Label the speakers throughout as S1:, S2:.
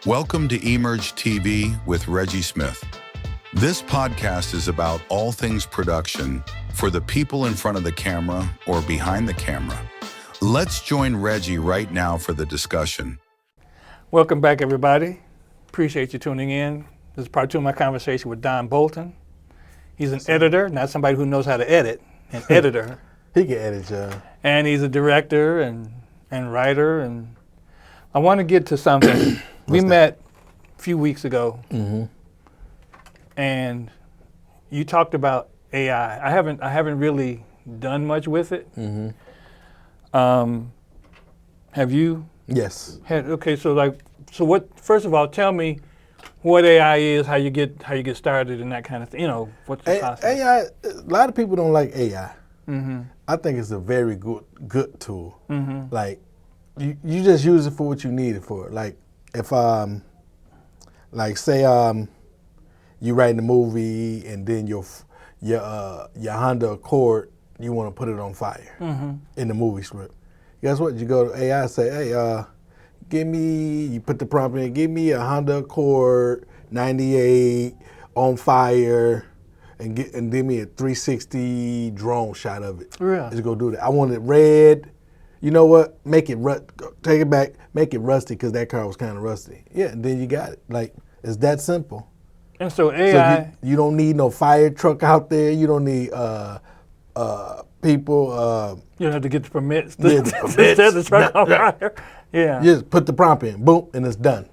S1: Welcome to EMERJ TV with Reggie Smith. This podcast is about all things production for the people in front of the camera or behind the camera. Let's join Reggie right now for the discussion.
S2: Welcome back, everybody. Appreciate you tuning in. This is part two of my conversation with Don Bolton. He's an editor, not somebody who knows how to edit, an editor.
S3: He can edit, John.
S2: And he's a director and writer. And I want to get to something. We met a few weeks ago, and you talked about AI. I haven't really done much with it. Have you?
S3: Yes.
S2: Okay, so what? First of all, tell me what AI is, how you get started, and that kind of thing. You know, what's the process?
S3: AI. A lot of people don't like AI. I think it's a very good tool. Like you just use it for what you need it for. Like if like say you writing a movie and then your Honda Accord, you want to put it on fire in the movie script. Guess what? You go to AI and say, hey, you put the prompt in, give me a Honda Accord 98 on fire and give me a 360 drone shot of it.
S2: Really?
S3: Just go do that. I want it red. You know what? Make it take it back. Make it rusty because that car was kind of rusty. Yeah, and then you got it. Like it's that simple.
S2: And so AI.
S3: So you don't need no fire truck out there. You don't need people.
S2: You don't have to get the permits
S3: Yeah, the permits.
S2: set the truck on fire. Yeah.
S3: Just put the prompt in, boom, and it's done.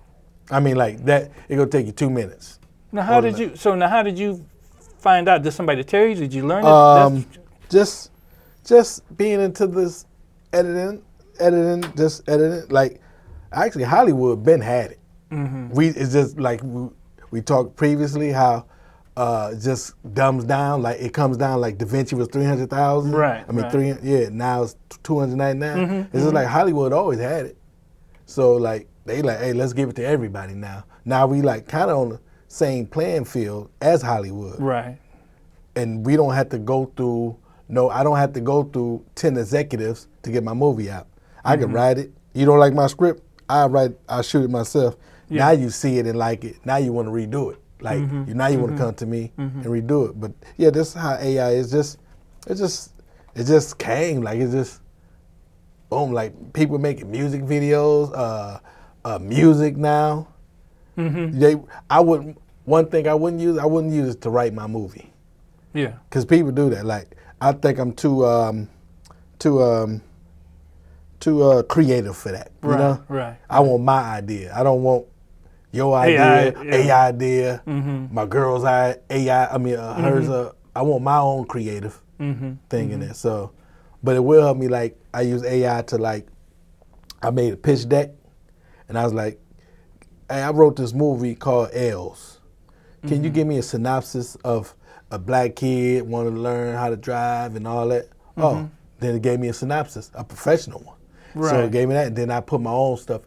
S3: I mean, like that. It's gonna take you 2 minutes.
S2: Now, how did you find out? Did somebody tell you? Did you learn it?
S3: Just being into this editing. Like, actually, Hollywood been had it. It's just like we talked previously how it just dumbs down. Like it comes down. Like Da Vinci was 300,000.
S2: Right.
S3: I mean,
S2: right.
S3: now it's 299. It's just like Hollywood always had it. So like they like, hey, let's give it to everybody now. Now we like kind of on the same playing field as Hollywood.
S2: Right.
S3: And we don't have to go through. No, I don't have to go through 10 executives to get my movie out. I can write it. You don't like my script? I'll shoot it myself.
S2: Yeah.
S3: Now you see it and like it. Now you want to redo it. Like now you want to come to me and redo it. But yeah, this is how AI is. It just came. Like it's just boom. Like people making music videos, music now. One thing I wouldn't use it to write my movie.
S2: Yeah.
S3: Because people do that. Like I think I'm too creative for that. You know?
S2: Right.
S3: I want my idea. I don't want your idea, AI idea, my girl's AI. I mean, hers. I want my own creative thing in there. So, but it will help me. Like I use AI to like. I made a pitch deck, and I was like, "Hey, I wrote this movie called L's. Can you give me a synopsis of a black kid wanting to learn how to drive and all that?" Oh, then it gave me a synopsis, a professional one.
S2: Right.
S3: So it gave me that, and then I put my own stuff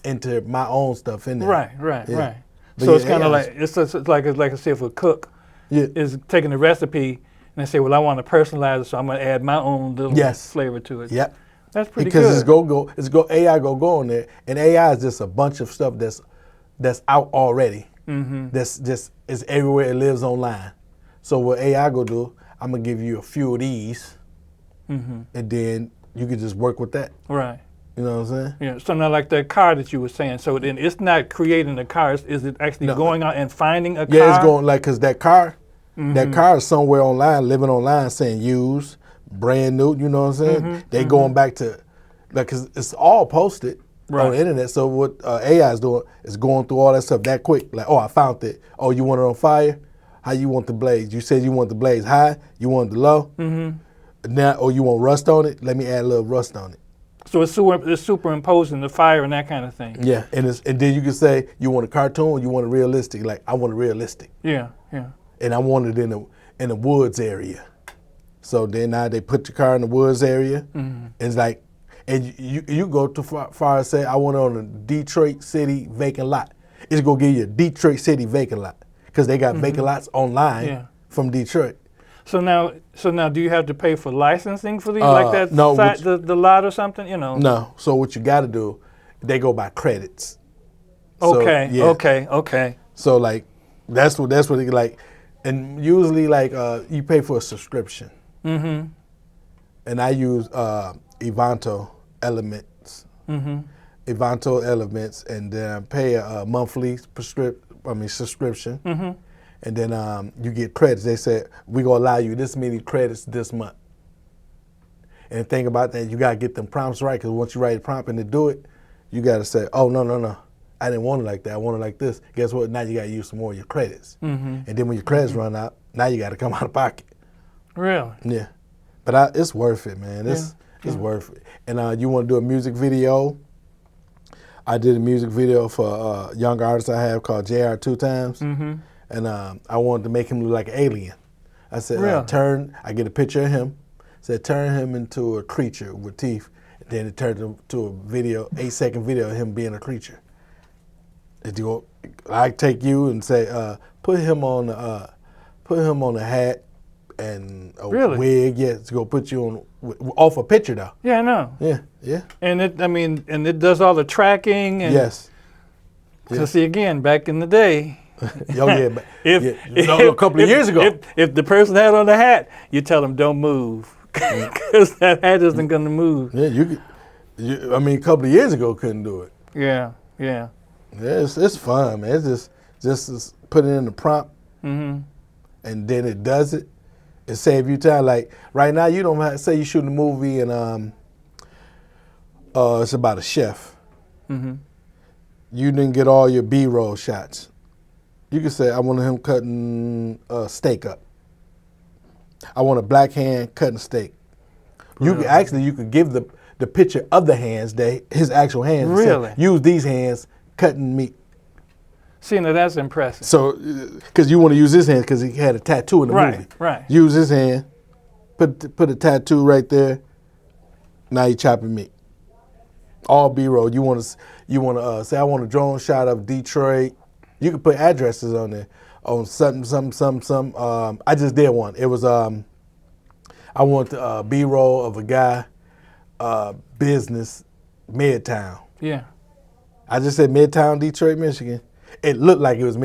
S3: into my own stuff in there.
S2: Right.
S3: But
S2: So
S3: yeah,
S2: it's kind of
S3: AI
S2: like it's like I say if a cook
S3: Yeah.
S2: is taking the recipe and they say, well, I want to personalize it, so I'm going to add my own little flavor to it.
S3: Yep.
S2: That's pretty
S3: Because
S2: good.
S3: AI go on there, and AI is just a bunch of stuff that's out already. That's just is everywhere. It lives online. So what AI go do? I'm gonna give you a few of these, and then you can just work with that.
S2: Right.
S3: You know what I'm saying?
S2: Yeah. So now, like that car that you were saying, so then it's not creating the car. Is it actually going out and finding a car?
S3: Yeah, it's going like because that car is somewhere online, living online, saying used, brand new. You know what I'm saying? They going back to like because it's all posted on the internet. So what AI is doing is going through all that stuff that quick. Like, oh, I found it. Oh, you want it on fire? How you want the blaze? You said you want the blaze high. You want the low. Now, or you want rust on it? Let me add a little rust on it.
S2: So it's superimposing the fire and that kind of thing.
S3: Yeah, and then you can say you want a cartoon, you want a realistic. Like I want a realistic.
S2: Yeah.
S3: And I want it in the woods area. So then now they put your car in the woods area. And it's like, and you go too far as say I want it on a Detroit City vacant lot. It's gonna give you a Detroit City vacant lot because they got vacant lots online from Detroit.
S2: So now, do you have to pay for licensing for these, like that
S3: no,
S2: the lot or something? You know.
S3: No. So what you got to do, they go by credits. So,
S2: Okay,
S3: yeah.
S2: okay.
S3: So like that's what it like, and usually like you pay for a subscription.
S2: Mm-hmm.
S3: And I use Evanto Elements.
S2: Mm-hmm.
S3: Evanto Elements, and then I pay a monthly subscription.
S2: Mm-hmm.
S3: And then you get credits. They said we're gonna allow you this many credits this month. And the thing about that, you gotta get them prompts right, because once you write a prompt and to do it, you gotta say, oh no, I didn't want it like that. I want it like this. Guess what? Now you gotta use some more of your credits.
S2: Mm-hmm.
S3: And then when your credits run out, now you gotta come out of pocket.
S2: Really?
S3: Yeah, but it's worth it, man. It's worth it. And you want to do a music video? I did a music video for a young artist I have called JR Two Times, and I wanted to make him look like an alien. I said,
S2: Really?
S3: I get a picture of him, said turn him into a creature with teeth. And then it turned into a video, 8-second video of him being a creature. I take you and say, put him on a hat and a wig. Yeah, to go put you on off a picture though.
S2: Yeah, I know.
S3: Yeah.
S2: And it does all the tracking. And
S3: Yes.
S2: So see, again, back in the day.
S3: Oh yeah, but
S2: if
S3: a couple of years ago.
S2: If the person had on the hat, you tell them don't move, because that hat isn't going to move.
S3: Yeah, I mean, a couple of years ago couldn't do it.
S2: Yeah.
S3: Yeah, it's fun, man. It's just put it in the prompt, and then it does it. It saves you time. Like right now, you don't have to say you're shooting a movie and it's about a chef. You didn't get all your B-roll shots. You can say, I want him cutting a steak up. I want a black hand cutting steak. You could give the picture of the hands, his actual hands.
S2: Really?
S3: Say, use these hands cutting meat.
S2: See, now that's impressive.
S3: So, because you want to use his hand because he had a tattoo in the movie.
S2: Right.
S3: Use his hand, put a tattoo right there. Now you chopping meat. All B-roll. You want to say I want a drone shot of Detroit. You can put addresses on there. On some. I just did one. It was I want the B-roll of a guy, business, Midtown.
S2: Yeah.
S3: I just said Midtown, Detroit, Michigan. It looked like it was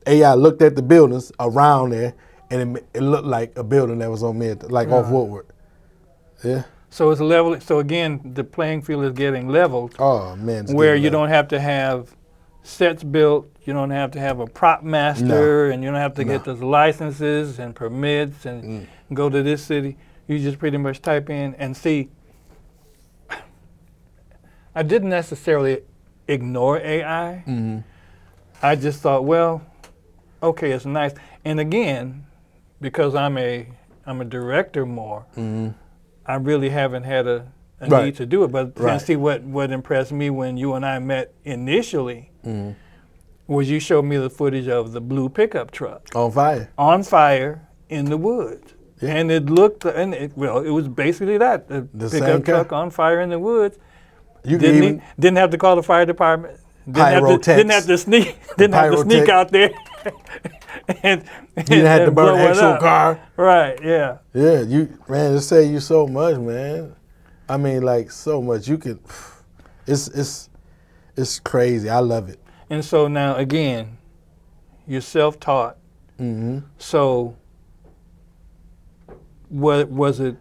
S3: AI looked at the buildings around there, and it looked like a building that was on off Woodward. Yeah.
S2: So it's level. So again, the playing field is getting leveled.
S3: Oh man.
S2: Where you don't have to have sets built, you don't have to have a prop master, and you don't have to get those licenses and permits and go to this city. You just pretty much type in and see. I didn't necessarily ignore AI. I just thought, well, okay, it's nice. And again, because I'm a director more, I really haven't had a need to do it. But then see what impressed me when you and I met initially was you showed me the footage of the blue pickup truck.
S3: On fire.
S2: On fire in the woods. Yeah. And it looked, it was basically that, the pickup truck on fire in the woods.
S3: You
S2: didn't have to call the fire department. Didn't have to sneak out there. and
S3: you didn't have to burn an actual car.
S2: Right, yeah.
S3: Yeah, it saved you so much, man. I mean, like so much. You could, it's crazy. I love it.
S2: And so now again, you're self-taught. So what was it?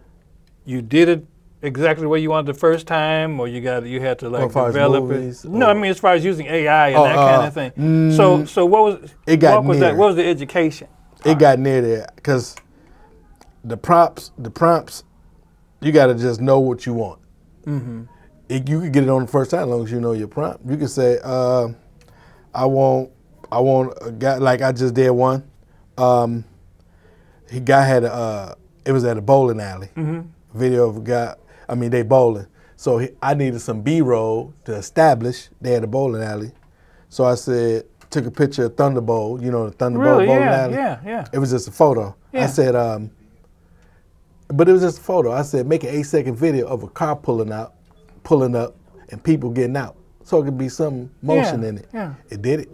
S2: You did it exactly the way you wanted the first time, or you had to develop it? No, I mean as far as using AI and that kind of thing. So what was
S3: it? Got
S2: what was that? What was the education?
S3: It got near there because the prompts, you got to just know what you want. You could get it on the first time as long as you know your prompt. You could say, I want a guy, like I just did one. It was at a bowling alley. Video of a guy. I mean, they bowling. So I needed some B-roll to establish they had a bowling alley. So I took a picture of Thunderbolt. You know the Thunderbolt bowling alley.
S2: Yeah.
S3: It was just a photo. Yeah. I said, but it was just a photo. I said, make an 8-second video of a car pulling up, and people getting out, so it could be some motion in it.
S2: Yeah.
S3: It did it.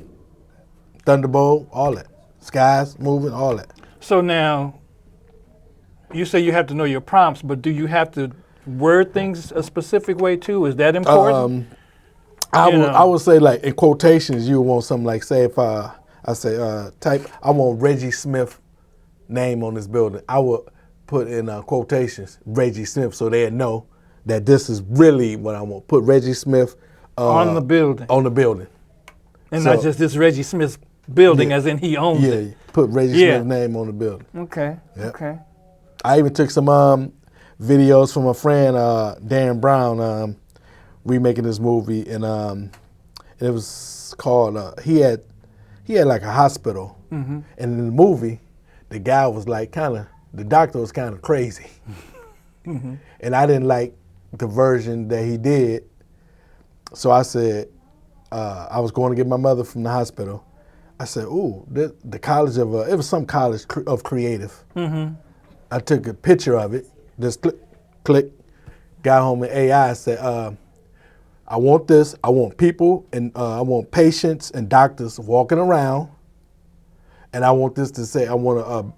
S3: Thunderbolt, all that. Skies moving, all that.
S2: So now, you say you have to know your prompts, but do you have to word things a specific way too? Is that important?
S3: I would say, like, in quotations, you would want something like, say, if I say, type, I want Reggie Smith name on this building, I would put in quotations Reggie Smith, so they'd know that this is really what I want. Put Reggie Smith
S2: on the building.
S3: On the building.
S2: And not just this Reggie Smith's building,
S3: Yeah.
S2: as in he owns it.
S3: Yeah, put Reggie Smith's name on the building.
S2: Okay.
S3: Yep.
S2: Okay.
S3: I even took some videos from a friend, Dan Brown, remaking this movie, and it was called. He had like a hospital, and in the movie, the guy was like the doctor was kind of crazy, and I didn't like the version that he did, so I said, I was going to get my mother from the hospital. I said, "Ooh, the college of it was some college of creative." I took a picture of it, just click, got home in AI, said, I want this, I want people, and I want patients and doctors walking around, and I want this to say, I want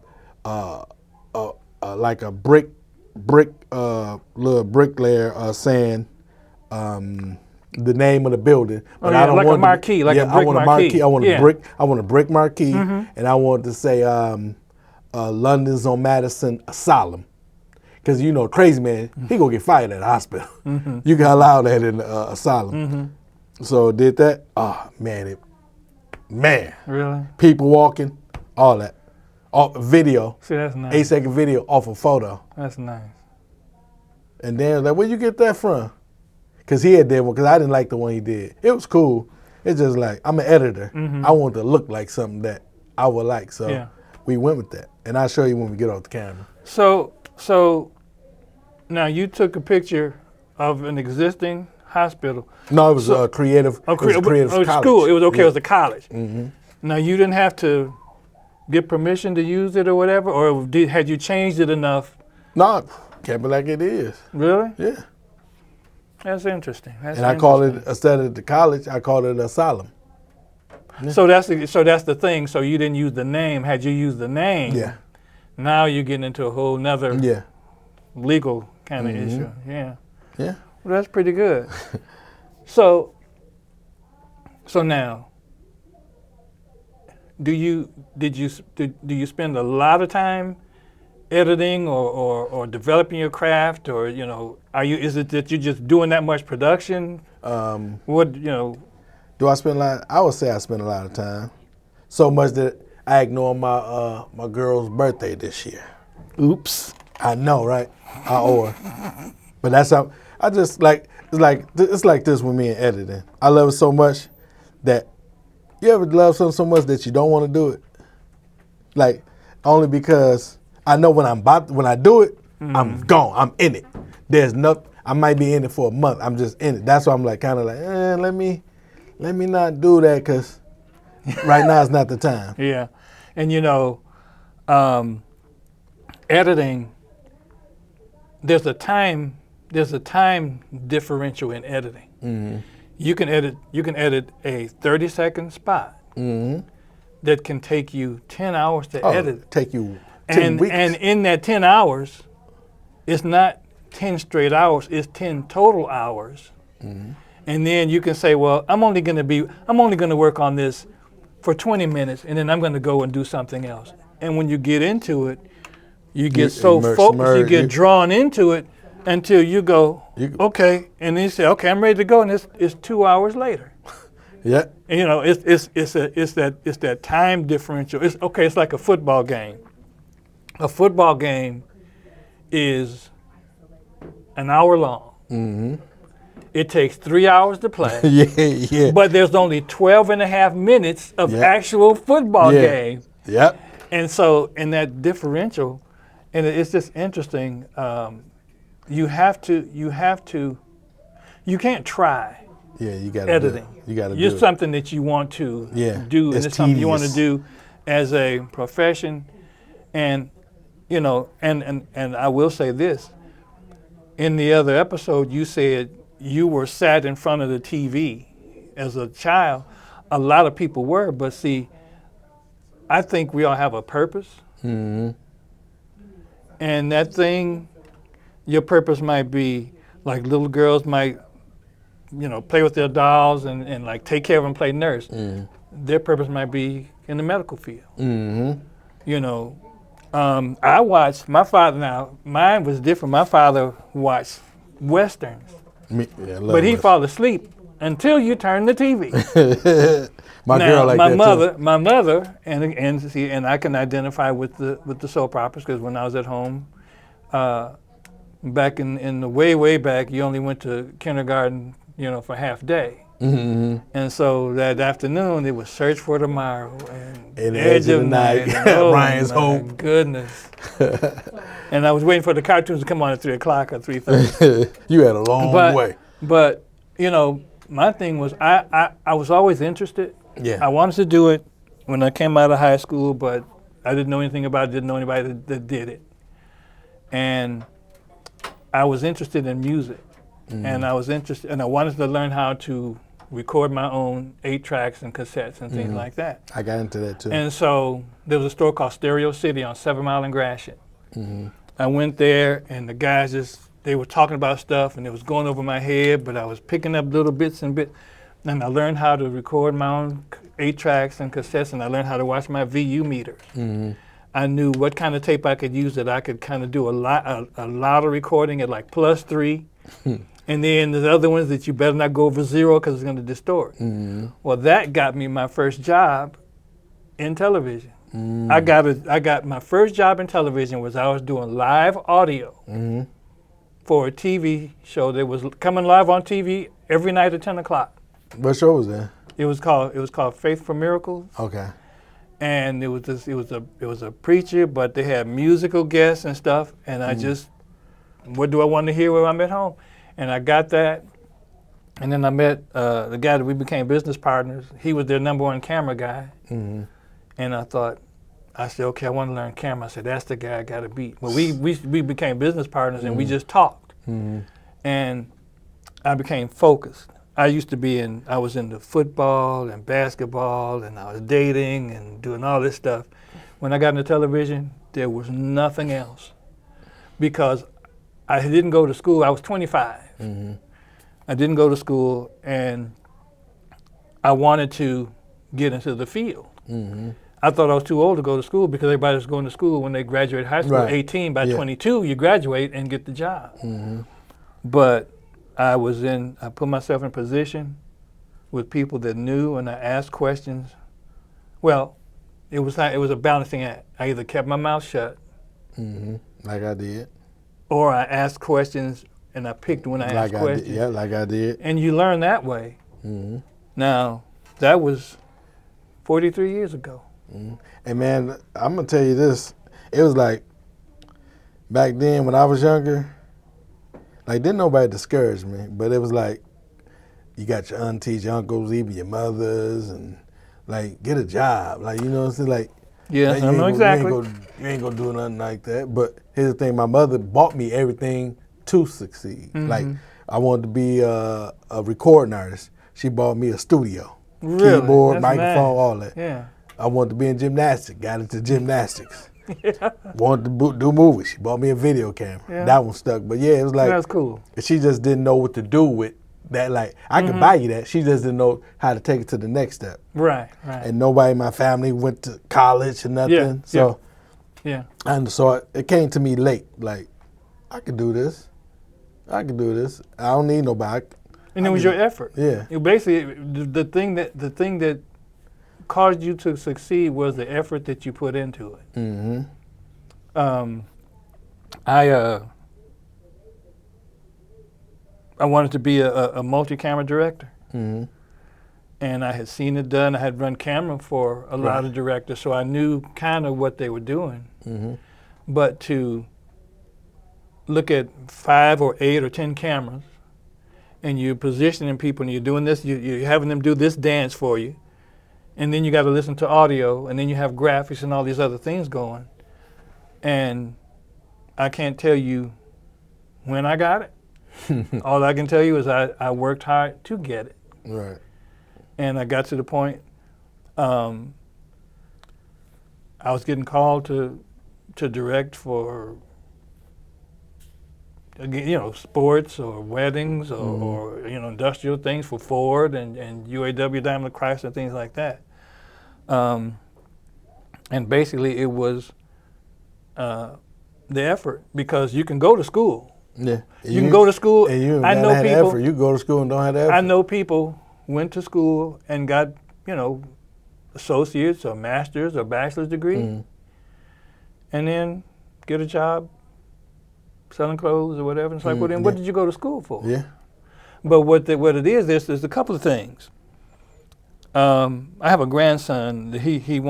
S3: like a brick little bricklayer saying the name of the building. But I don't
S2: like
S3: want
S2: a marquee, like a brick
S3: I want a marquee. I want
S2: Yeah.
S3: a brick. I want a brick marquee, and I want to say London's on Madison Asylum, because crazy man, he gonna get fired at the hospital. You can allow that in the asylum. So did that. Oh man,
S2: Really?
S3: people walking, all that, all video,
S2: See, that's nice.
S3: 8-second video off a photo,
S2: That's nice.
S3: and then like, where you get that from? Because he had did one, because I didn't like the one he did. It was cool. It's just like, I'm an editor. I want it to look like something that I would like. So we went with that. And I'll show you when we get off the camera.
S2: So now you took a picture of an existing hospital.
S3: No, it was a creative, it was a creative college.
S2: School. It was okay. It was a college. Now you didn't have to get permission to use it or whatever, or had you changed it enough?
S3: No, kept it like it is.
S2: Really?
S3: Yeah.
S2: That's interesting.
S3: And I call it, instead of the college, I call it asylum.
S2: So that's the thing. So you didn't use the name. Had you used the name, now you're getting into a whole nother legal kind of issue. Yeah.
S3: Yeah.
S2: Well, that's pretty good. So now, do you spend a lot of time editing or developing your craft, or is it that you're just doing that much production?
S3: Do I spend a lot? I would say I spend a lot of time. So much that I ignore my girl's birthday this year.
S2: Oops.
S3: I know, right? I owe her. But that's how I just it's like this with me in editing. I love it so much that you ever love something so much that you don't want to do it? Like, only because I know when I do it, I'm gone. I'm in it. There's nothing. I might be in it for a month. I'm just in it. That's why I'm like kind of like, let me not do that, because right now is not the time.
S2: Yeah, and editing. There's a time differential in editing. You can edit a 30-second spot that can take you 10 hours to edit.
S3: Take you 10 weeks.
S2: And in that 10 hours, it's not 10 straight hours. It's 10 total hours. And then you can say, well, I'm only going to work on this for 20 minutes, and then I'm going to go and do something else. And when you get into it, you get so focused, you get drawn into it until you go, okay, and then you say, okay, I'm ready to go, and it's 2 hours later.
S3: Yeah.
S2: And, it's that time differential. It's like a football game. A football game is an hour long. It takes 3 hours to play.
S3: Yeah.
S2: But there's only 12 and a half minutes of actual football game.
S3: Yep.
S2: And so in that differential, and it's just interesting, you can't try
S3: you got to
S2: editing.
S3: You got to do
S2: It's
S3: it.
S2: something that you want to do, and it's something you want to do as a profession. And, and I will say this, in the other episode, you said you were sat in front of the TV as a child. A lot of people were, but see, I think we all have a purpose. And that thing, your purpose might be, like little girls might play with their dolls and like take care of them, play nurse. Their purpose might be in the medical field. I watched my father. Now mine was different. My father watched westerns, but he fall asleep until you turn the TV.
S3: Girl like that too.
S2: My mother, and I can identify with the soap operas because when I was at home, back in the way back, you only went to kindergarten, for half day. And so that afternoon, it was Search for Tomorrow and Edge of Night.
S3: Ryan's Hope.
S2: My goodness. And I was waiting for the cartoons to come on at 3 o'clock or 3:30.
S3: You had a long way.
S2: But, my thing was I was always interested.
S3: Yeah.
S2: I wanted to do it when I came out of high school, but I didn't know anything about it, didn't know anybody that did it. And I was interested in music. And I wanted to learn how to record my own 8-tracks and cassettes and things like that.
S3: I got into that too.
S2: And so there was a store called Stereo City on 7 Mile and Gratiot. I went there and the guys they were talking about stuff and it was going over my head, but I was picking up little bits and bits. And I learned how to record my own 8-tracks and cassettes, and I learned how to watch my VU meters. I knew what kind of tape I could use that I could kind of do a lot of recording at like +3. And then there's other ones that you better not go over 0 because it's going to distort. Well, that got me my first job in television. I got my first job in television was I was doing live audio for a TV show that was coming live on TV every night at 10 o'clock.
S3: What show was that?
S2: It was called Faith for Miracles.
S3: Okay.
S2: And it was a preacher, but they had musical guests and stuff. And I just, what do I want to hear when I'm at home? And I got that. And then I met the guy that we became business partners. He was their #1 camera guy. And I said, okay, I want to learn camera. I said, that's the guy I got to beat. Well, we became business partners and we just talked. And I became focused. I was into football and basketball and I was dating and doing all this stuff. When I got into television, there was nothing else because I didn't go to school. I was 25. I didn't go to school and I wanted to get into the field. I thought I was too old to go to school because everybody was going to school when they graduate high school at 18. By 22, you graduate and get the job. But I put myself in position with people that knew, and I asked questions. Well, it was a balancing act. I either kept my mouth shut,
S3: like I did,
S2: or I asked questions and I picked when I asked questions.
S3: Yeah, like I did.
S2: And you learn that way. Now, that was 43 years ago.
S3: And man, I'm gonna tell you this. It was like back then when I was younger. Like, didn't nobody discourage me, but it was like, you got your aunties, your uncles, even your mothers, and like, get a job. Like, you know what I'm saying? Like,
S2: yes, I know exactly.
S3: You ain't gonna do nothing like that. But here's the thing, my mother bought me everything to succeed. Like, I wanted to be a recording artist. She bought me a studio, keyboard, microphone, all that.
S2: Yeah.
S3: I wanted to be in gymnastics, got into gymnastics. Wanted to do movies. She bought me a video camera. That one stuck. But yeah, it was like,
S2: that's cool.
S3: She just didn't know what to do with that. Like, I could buy you that. She just didn't know how to take it to the next step.
S2: Right.
S3: And nobody in my family went to college or nothing. And so it came to me late. Like, I could do this. I don't need nobody.
S2: And it was your effort.
S3: Yeah.
S2: It basically, the thing that caused you to succeed was the effort that you put into it. I wanted to be a multi-camera director. And I had seen it done. I had run camera for a lot of directors, so I knew kind of what they were doing. But to look at 5 or 8 or 10 cameras, and you're positioning people, and you're doing this, you're having them do this dance for you, and then you got to listen to audio, and then you have graphics and all these other things going. And I can't tell you when I got it. All I can tell you is I worked hard to get it.
S3: Right.
S2: And I got to the point, I was getting called to direct for again, sports or weddings or industrial things for Ford and UAW Daimler Chrysler and things like that. And basically it was the effort, because you can go to school.
S3: Yeah.
S2: You can go to school.
S3: And you
S2: I know people.
S3: Effort. You go to school and don't have the effort.
S2: I know people went to school and got, associates or masters or bachelor's degree, and then get a job selling clothes or whatever. It's like, well, then what did you go to school for?
S3: Yeah.
S2: But what it is, there's a couple of things. I have a grandson that he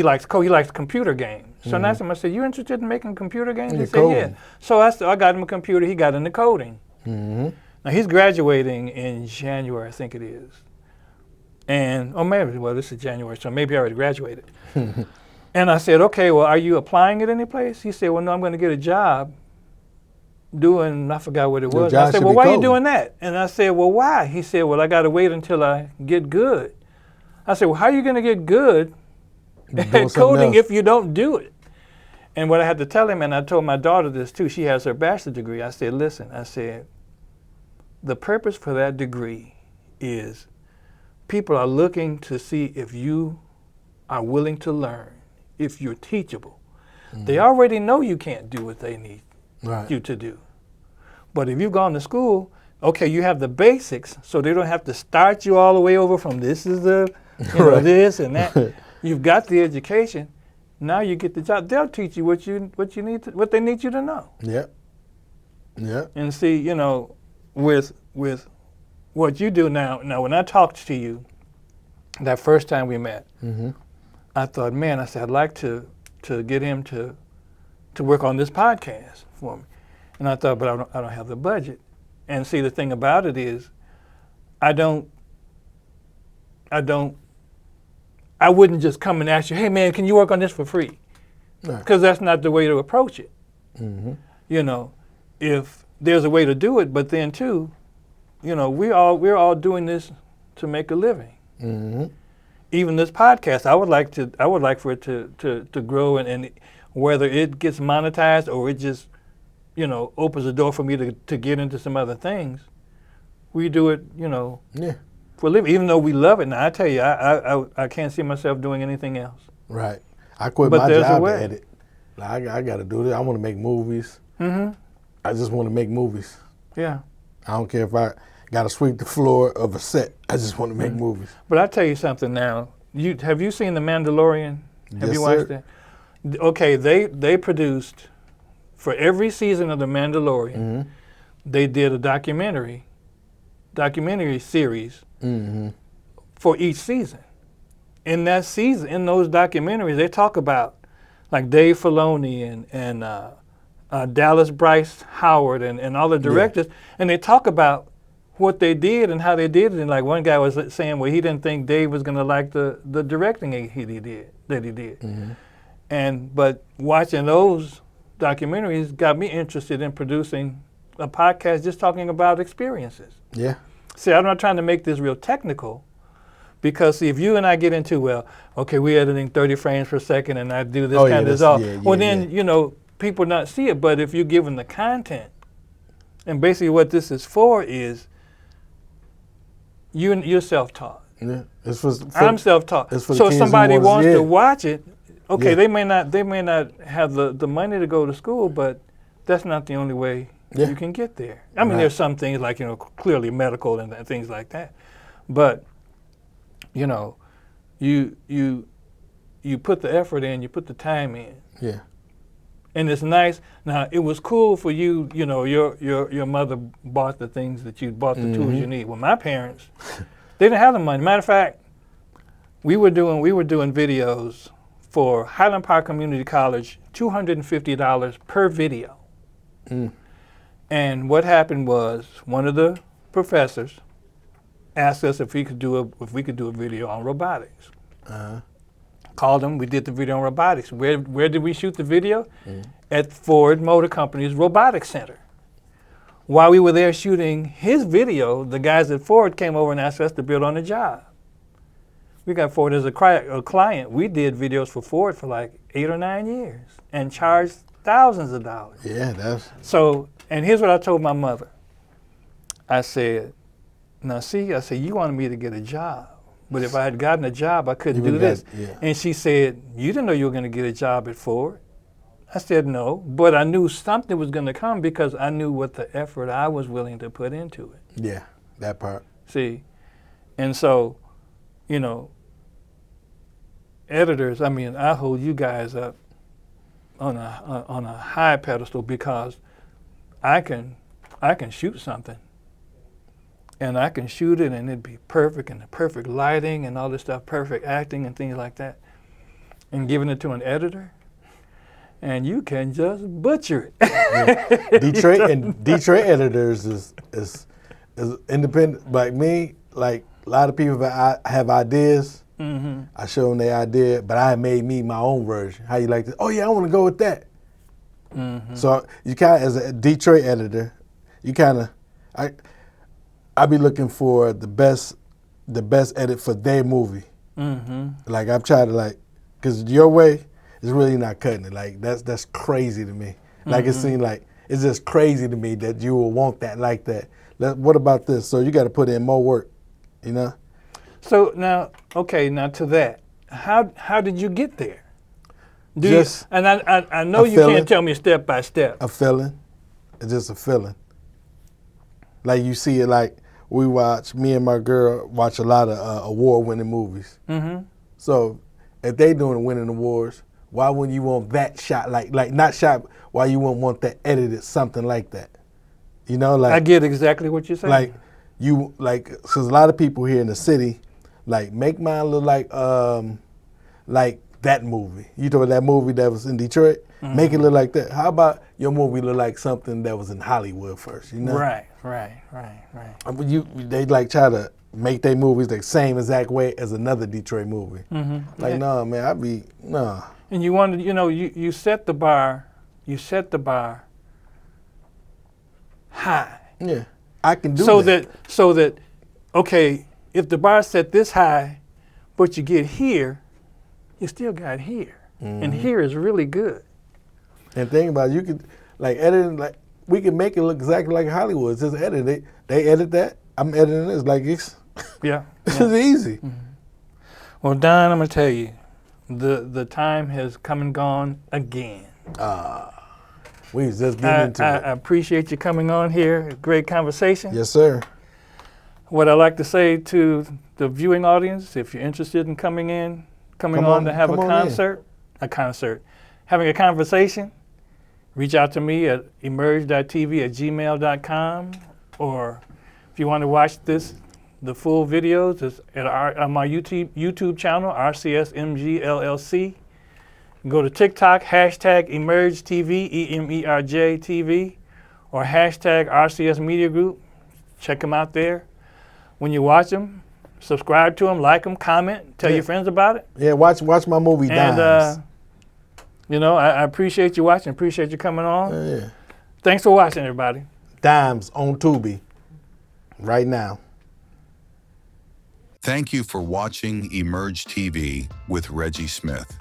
S2: likes computer games. So I asked him, I said, you interested in making computer games? He said, yeah. So I got him a computer. He got into coding. Now he's graduating in January, I think it is. This is January, so maybe I already graduated. And I said, okay, well, are you applying at any place? He said, well, no, I'm going to get a job doing, I forgot what it was. I said, well, why are you doing that? And I said, well, why? He said, well, I got to wait until I get good. I said, well, how are you going to get good at coding if you don't do it? And what I had to tell him, and I told my daughter this too, she has her bachelor's degree. I said, listen, the purpose for that degree is people are looking to see if you are willing to learn, if you're teachable. They already know you can't do what they need you to do. But if you've gone to school, okay, you have the basics, so they don't have to start you all the way over from this is the, this and that. You've got the education. Now you get the job. They'll teach you what they need you to know.
S3: Yep. Yep.
S2: And see, with what you do now when I talked to you that first time we met, I thought, man, I'd like to get him to work on this podcast for me. And I thought, but I don't have the budget. And see, the thing about it is, I wouldn't just come and ask you, hey man, can you work on this for free? Because that's not the way to approach it. If there's a way to do it, but then too, we're all doing this to make a living. Even this podcast, I would like for it to grow, and whether it gets monetized or it just, opens the door for me to get into some other things. We do it, for a living, even though we love it. Now I tell you, I can't see myself doing anything else.
S3: Right. I quit my job to edit. I got to do this. I want to make movies. I just want to make movies.
S2: Yeah.
S3: I don't care if I got to sweep the floor of a set. I just want to make movies.
S2: But I tell you something now. Have you seen The Mandalorian? Have you watched that? Okay, they produced, for every season of The Mandalorian, they did a documentary series for each season. In that season, in those documentaries, they talk about like Dave Filoni and Dallas Bryce Howard and all the directors, and they talk about what they did and how they did it. And like one guy was saying, well, he didn't think Dave was going to like the directing that he did. But watching those documentaries got me interested in producing a podcast just talking about experiences.
S3: Yeah.
S2: See, I'm not trying to make this real technical, because see, if you and I get into, well, okay, we're editing 30 frames per second and I do this kind of stuff, then, people not see it. But if you're given the content, and basically what this is for is you're self-taught.
S3: Yeah.
S2: I'm self-taught. So if somebody wants to watch it, okay, they may not have the money to go to school, but that's not the only way you can get there. I mean, there's some things like, clearly medical and things like that. But, you put the effort in, you put the time in. Yeah. And it's nice. Now, it was cool for you, your mother bought the things that you bought, the tools you need. Well, my parents, they didn't have the money. Matter of fact, we were doing videos for Highland Park Community College, $250 per video. And what happened was, one of the professors asked us if we could do a video on robotics. Called him. We did the video on robotics. Where did we shoot the video? At Ford Motor Company's Robotics Center. While we were there shooting his video, the guys at Ford came over and asked us to build on the job. We got Ford as a client. We did videos for Ford for like 8 or 9 years and charged thousands of dollars.
S3: Yeah, that's
S2: So, and here's what I told my mother. I said, now see, I said, you wanted me to get a job. But if I had gotten a job, I couldn't do this.
S3: Yeah.
S2: And she said, you didn't know you were going to get a job at Ford. I said, no, but I knew something was going to come because I knew what the effort I was willing to put into it.
S3: Yeah, that part.
S2: See? And so, you know, editors, I mean, I hold you guys up on a high pedestal because I can shoot something. And I can shoot it and it'd be perfect and the perfect lighting and all this stuff, perfect acting and things like that. And giving it to an editor, and you can just butcher it.
S3: Yeah. Detroit editors is independent. Like me, like a lot of people have ideas.
S2: Mm-hmm.
S3: I show them their idea, but I made me my own version. How you like this? Oh yeah, I want to go with that.
S2: Mm-hmm.
S3: So you kind of, as a Detroit editor, you kind of, I be looking for the best edit for their movie.
S2: Mm-hmm.
S3: Like I've tried to like, cause your way is really not cutting it. Like that's crazy to me. Like it seems like it's just crazy to me that you will want that like that. What about this? So you got to put in more work, you know.
S2: So now, okay, now to that, how did you get there? And I know you can't tell me step by step.
S3: A feeling, it's just a feeling. Like you see it, like me and my girl watch a lot of award-winning movies. Mm-hmm. So if they doing winning awards, why wouldn't you want that shot? Like not shot. Why you wouldn't want that edited something like that? You know, like
S2: I get exactly what you're saying.
S3: Because a lot of people here in the city, like make mine look like that movie. You know that movie that was in Detroit? Mm-hmm. Make it look like that. How about your movie look like something that was in Hollywood first, you know?
S2: Right.
S3: They like try to make their movies the same exact way as another Detroit movie. Mm-hmm. Like, no, man, no.
S2: And you wanted, you know, you set the bar high.
S3: Yeah, I can do
S2: that. So that, okay, if the bar set this high, but you get here, you still got here. Mm-hmm. And here is really good.
S3: And think about it, you could, like, editing, like, we can make it look exactly like Hollywood. It's just edit it. They edit that. I'm editing this. Like, it's it's easy.
S2: Mm-hmm. Well, Don, I'm going to tell you, the time has come and gone again.
S3: We was just getting into it.
S2: I appreciate you coming on here. Great conversation.
S3: Yes, sir.
S2: What I like to say to the viewing audience, if you're interested in coming on to have having a conversation, reach out to me at EMERJ.TV@gmail.com, or if you want to watch the full videos, it's on my YouTube channel, RCSMG LLC. Go to TikTok, hashtag EMERJ TV, EMERJ TV, or hashtag RCS Media Group. Check them out there. When you watch them, subscribe to them, like them, comment, tell your friends about it.
S3: Yeah, watch my movie, Dimes.
S2: And, you know, I appreciate you watching, appreciate you coming on.
S3: Yeah.
S2: Thanks for watching, everybody.
S3: Dimes on Tubi right now.
S1: Thank you for watching EMERJ TV with Reggie Smith.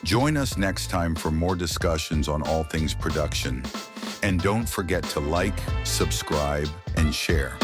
S1: Join us next time for more discussions on all things production. And don't forget to like, subscribe, and share.